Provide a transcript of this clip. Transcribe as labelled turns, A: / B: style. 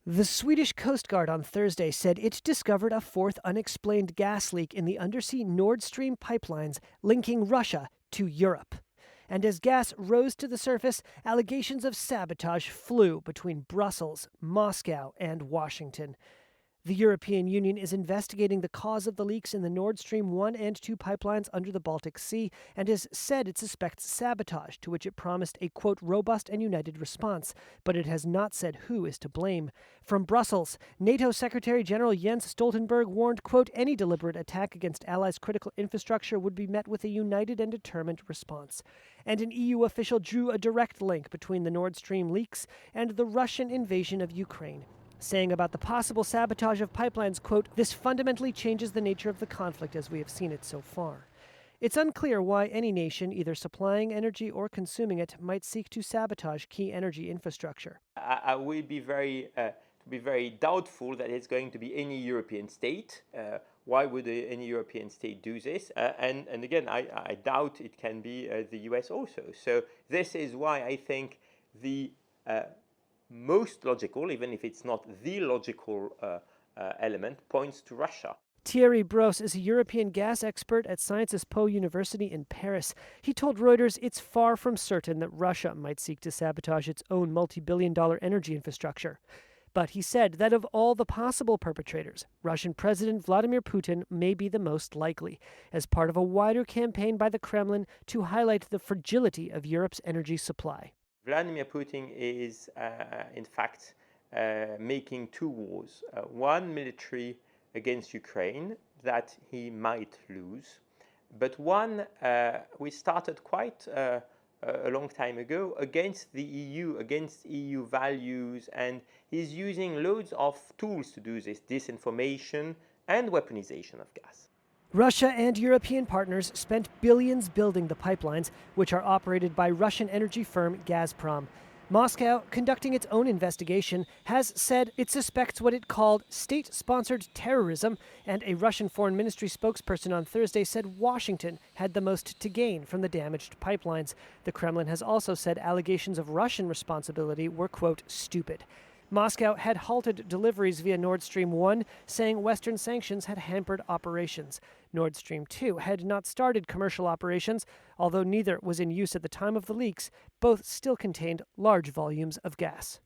A: The Swedish Coast Guard on Thursday said it discovered a fourth unexplained gas leak in the undersea Nord Stream pipelines linking Russia to Europe. And as gas rose to the surface, allegations of sabotage flew between Brussels, Moscow, and Washington. The European Union is investigating the cause of the leaks in the Nord Stream 1 and 2 pipelines under the Baltic Sea and has said it suspects sabotage, to which it promised a, quote, robust and united response, but it has not said who is to blame. From Brussels, NATO Secretary General Jens Stoltenberg warned, quote, any deliberate attack against allies' critical infrastructure would be met with a united and determined response. And an EU official drew a direct link between the Nord Stream leaks and the Russian invasion of Ukraine, saying about the possible sabotage of pipelines, quote, this fundamentally changes the nature of the conflict as we have seen it so far. It's unclear why any nation, either supplying energy or consuming it, might seek to sabotage key energy infrastructure.
B: I will be very doubtful that it's going to be any European state. Why would any European state do this? And again, I doubt it can be the US also. So this is why I think the most logical, even if it's not the logical element, points to Russia.
A: Thierry Bros is a European gas expert at Sciences Po University in Paris. He told Reuters it's far from certain that Russia might seek to sabotage its own multi-billion-dollar energy infrastructure. But he said that of all the possible perpetrators, Russian President Vladimir Putin may be the most likely, as part of a wider campaign by the Kremlin to highlight the fragility of Europe's energy supply.
B: Vladimir Putin is, in fact, making two wars. One military against Ukraine that he might lose, but one we started quite a long time ago against the EU, against EU values, and he's using loads of tools to do this, disinformation and weaponization of gas.
A: Russia and European partners spent billions building the pipelines, which are operated by Russian energy firm Gazprom. Moscow, conducting its own investigation, has said it suspects what it called state-sponsored terrorism, and a Russian foreign ministry spokesperson on Thursday said Washington had the most to gain from the damaged pipelines. The Kremlin has also said allegations of Russian responsibility were, quote, stupid. Moscow had halted deliveries via Nord Stream 1, saying Western sanctions had hampered operations. Nord Stream 2 had not started commercial operations, although neither was in use at the time of the leaks. Both still contained large volumes of gas.